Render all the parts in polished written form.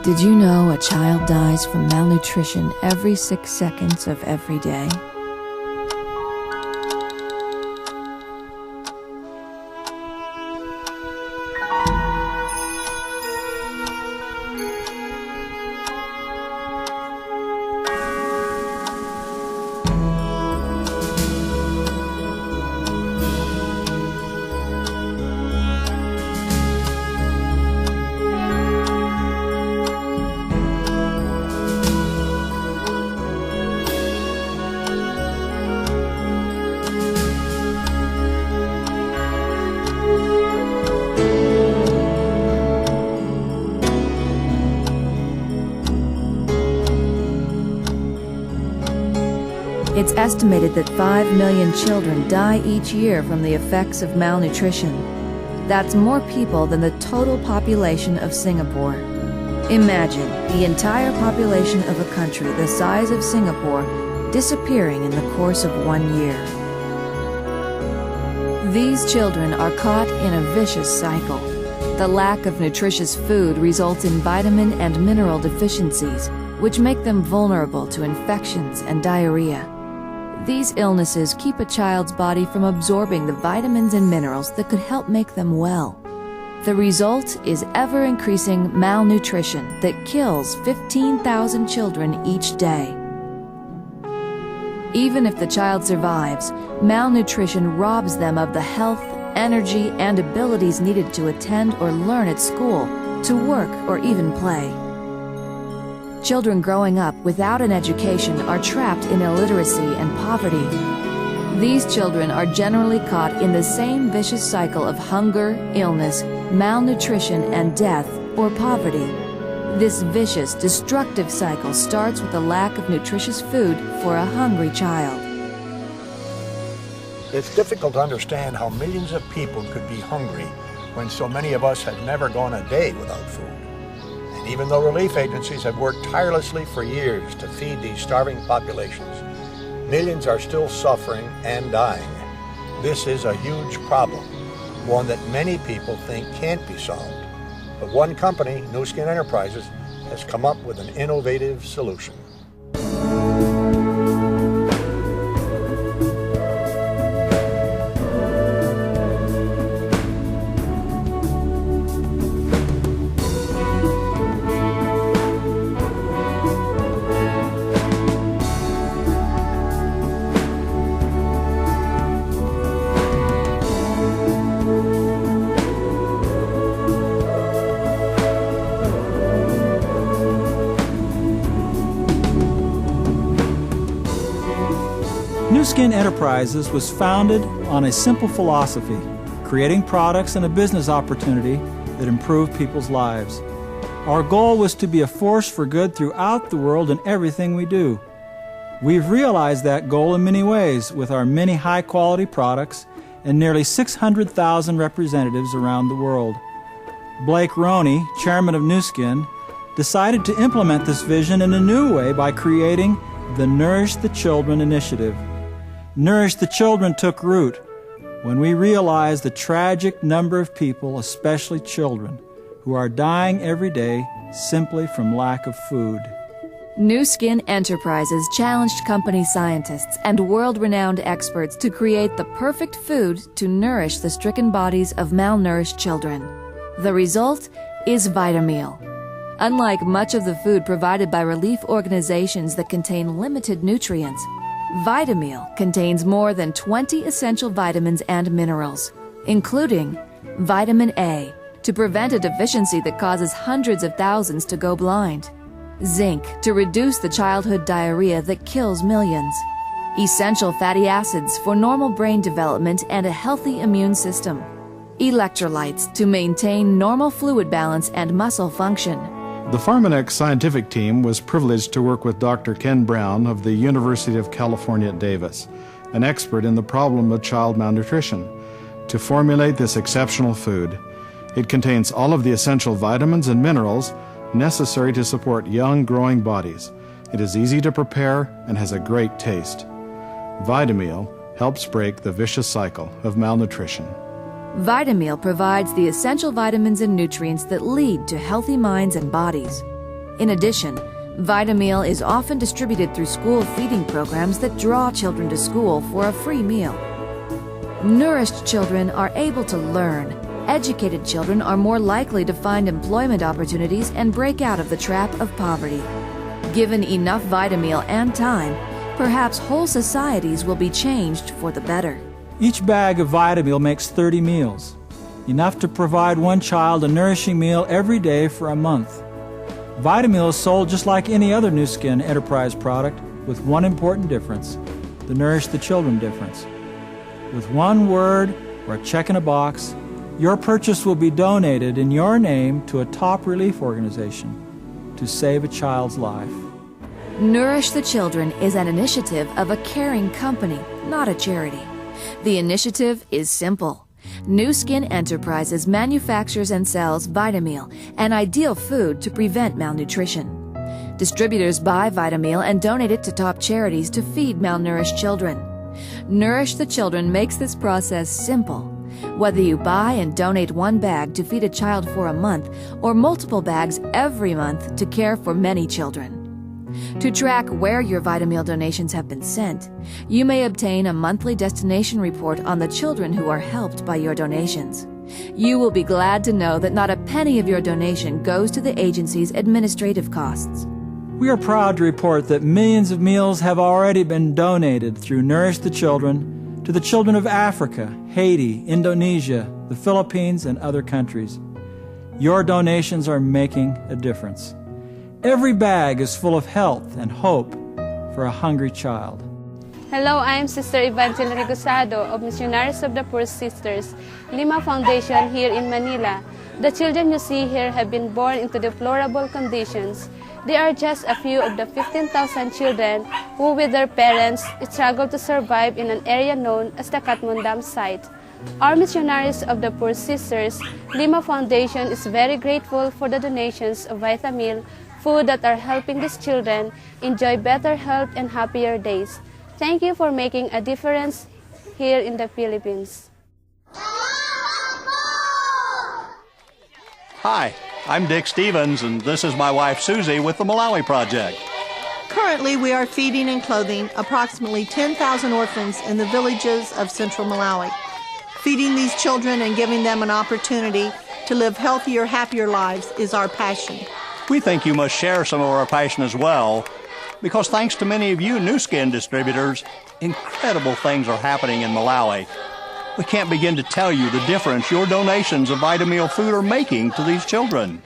Did you know a child dies from malnutrition every 6 seconds of every day? It's estimated that 5 million children die each year from the effects of malnutrition. That's more people than the total population of Singapore. Imagine the entire population of a country the size of Singapore disappearing in the course of 1 year. These children are caught in a vicious cycle. The lack of nutritious food results in vitamin and mineral deficiencies, which make them vulnerable to infections and diarrhea. These illnesses keep a child's body from absorbing the vitamins and minerals that could help make them well. The result is ever-increasing malnutrition that kills 15,000 children each day. Even if the child survives, malnutrition robs them of the health, energy, and abilities needed to attend or learn at school, to work, or even play. Children growing up without an education are trapped in illiteracy and poverty. These children are generally caught in the same vicious cycle of hunger, illness, malnutrition, and death, or poverty. This vicious, destructive cycle starts with the lack of nutritious food for a hungry child. It's difficult to understand how millions of people could be hungry when so many of us have never gone a day without food. Even though relief agencies have worked tirelessly for years to feed these starving populations, millions are still suffering and dying. This is a huge problem, one that many people think can't be solved. But one company, Nu Skin Enterprises, has come up with an innovative solution. Nu Skin Enterprises was founded on a simple philosophy, creating products and a business opportunity that improve people's lives. Our goal was to be a force for good throughout the world in everything we do. We've realized that goal in many ways with our many high-quality products and nearly 600,000 representatives around the world. Blake Roney, chairman of Nu Skin, decided to implement this vision in a new way by creating the Nourch the Children initiative. Nourch the Children took root when we realized the tragic number of people, especially children, who are dying every day simply from lack of food. Nu Skin Enterprises challenged company scientists and world-renowned experts to create the perfect food to nourish the stricken bodies of malnourished children. The result is Vitamil. Unlike much of the food provided by relief organizations that contain limited nutrients, Vitamil contains more than 20 essential vitamins and minerals, including vitamin A, to prevent a deficiency that causes hundreds of thousands to go blind, zinc, to reduce the childhood diarrhea that kills millions, essential fatty acids for normal brain development and a healthy immune system, electrolytes to maintain normal fluid balance and muscle function. The Pharmanex scientific team was privileged to work with Dr. Ken Brown of the University of California at Davis, an expert in the problem of child malnutrition, to formulate this exceptional food. It contains all of the essential vitamins and minerals necessary to support young, growing bodies. It is easy to prepare and has a great taste. Vitamil helps break the vicious cycle of malnutrition. Vitamil provides the essential vitamins and nutrients that lead to healthy minds and bodies. In addition, Vitamil is often distributed through school feeding programs that draw children to school for a free meal. Nourished children are able to learn. Educated children are more likely to find employment opportunities and break out of the trap of poverty. Given enough Vitamil and time, perhaps whole societies will be changed for the better. Each bag of Vitamil makes 30 meals, enough to provide one child a nourishing meal every day for a month. Vitamil is sold just like any other Nu Skin Enterprise product, with one important difference, the Nourch the Children difference. With one word or a check in a box, your purchase will be donated in your name to a top relief organization to save a child's life. Nourch the Children is an initiative of a caring company, not a charity. The initiative is simple. Nu Skin Enterprises manufactures and sells Vitamil, an ideal food to prevent malnutrition. Distributors buy Vitamil and donate it to top charities to feed malnourished children. Nourch the Children makes this process simple. Whether you buy and donate one bag to feed a child for a month or multiple bags every month to care for many children. To track where your Vitamil donations have been sent, you may obtain a monthly destination report on the children who are helped by your donations. You will be glad to know that not a penny of your donation goes to the agency's administrative costs. We are proud to report that millions of meals have already been donated through Nourch the Children to the children of Africa, Haiti, Indonesia, the Philippines, and other countries. Your donations are making a difference. Every bag is full of health and hope for a hungry child. Hello, I am Sister Evangeline Rigosado of Missionaries of the Poor Sisters, Lima Foundation here in Manila. The children you see here have been born into deplorable conditions. They are just a few of the 15,000 children who, with their parents, struggle to survive in an area known as the Katmundam site. Our Missionaries of the Poor Sisters, Lima Foundation is very grateful for the donations of Vitamil, food that are helping these children enjoy better health and happier days. Thank you for making a difference here in the Philippines. Hi, I'm Dick Stevens, and this is my wife Susie with the Malawi Project. Currently, we are feeding and clothing approximately 10,000 orphans in the villages of central Malawi. Feeding these children and giving them an opportunity to live healthier, happier lives is our passion. We think you must share some of our passion as well, because thanks to many of you Nu Skin distributors, incredible things are happening in Malawi. We can't begin to tell you the difference your donations of Vitamil food are making to these children.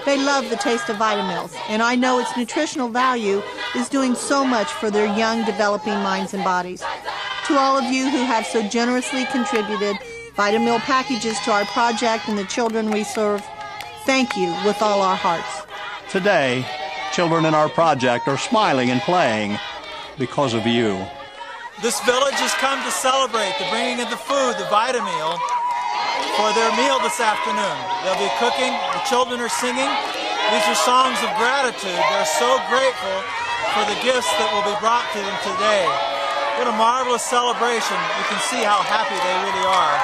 They love the taste of Vitamils, and I know its nutritional value is doing so much for their young, developing minds and bodies. To all of you who have so generously contributed Vitamil packages to our project and the children we serve, thank you with all our hearts. Today, children in our project are smiling and playing because of you. This village has come to celebrate the bringing of the food, the Vitamil, for their meal this afternoon. They'll be cooking, the children are singing. These are songs of gratitude. They're so grateful for the gifts that will be brought to them today. What a marvelous celebration. You can see how happy they really are.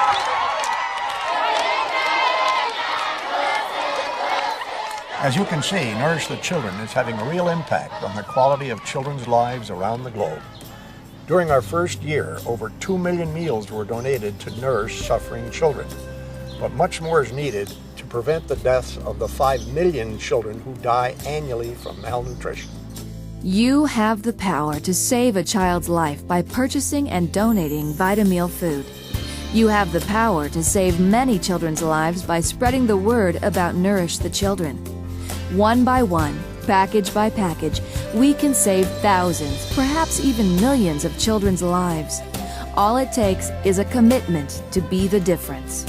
As you can see, Nourch the Children is having a real impact on the quality of children's lives around the globe. During our first year, over 2 million meals were donated to nourish suffering children. But much more is needed to prevent the deaths of the 5 million children who die annually from malnutrition. You have the power to save a child's life by purchasing and donating Vitamil food. You have the power to save many children's lives by spreading the word about Nourch the Children. One by one, package by package, we can save thousands, perhaps even millions of children's lives. All it takes is a commitment to be the difference.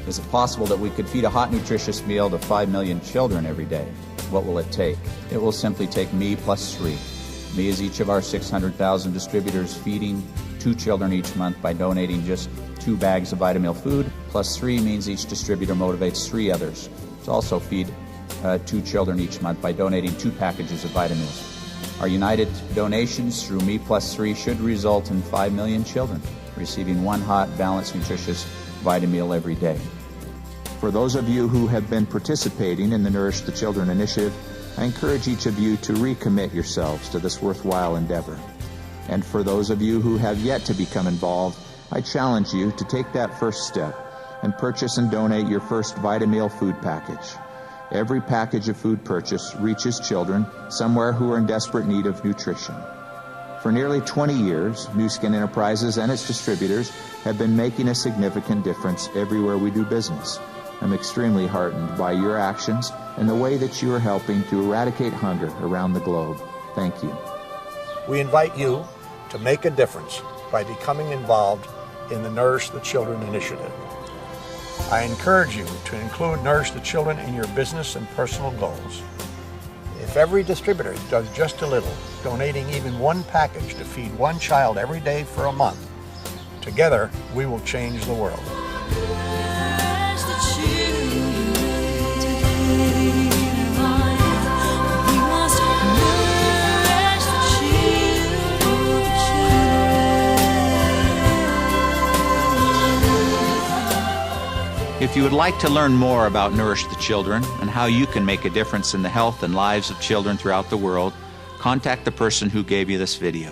Is it possible that we could feed a hot, nutritious meal to 5 million children every day? What will it take? It will simply take me plus 3. Me is each of our 600,000 distributors feeding 2 children each month by donating just 2 bags of Vitamil food, plus 3 means each distributor motivates 3 others to also feed 2 children each month by donating 2 packages of Vitamils. Our united donations through Me Plus 3 should result in 5 million children receiving one hot, balanced, nutritious Vitamil every day. For those of you who have been participating in the Nourch the Children initiative, I encourage each of you to recommit yourselves to this worthwhile endeavor. And for those of you who have yet to become involved, I challenge you to take that first step and purchase and donate your first Vitamil food package. Every package of food purchase reaches children somewhere who are in desperate need of nutrition. For nearly 20 years, Nu Skin Enterprises and its distributors have been making a significant difference everywhere we do business. I'm extremely heartened by your actions and the way that you are helping to eradicate hunger around the globe. Thank you. We invite you to make a difference by becoming involved in the Nourch the Children initiative. I encourage you to include Nourch the Children in your business and personal goals. If every distributor does just a little, donating even one package to feed one child every day for a month, together we will change the world. If you would like to learn more about Nourch the Children and how you can make a difference in the health and lives of children throughout the world, contact the person who gave you this video.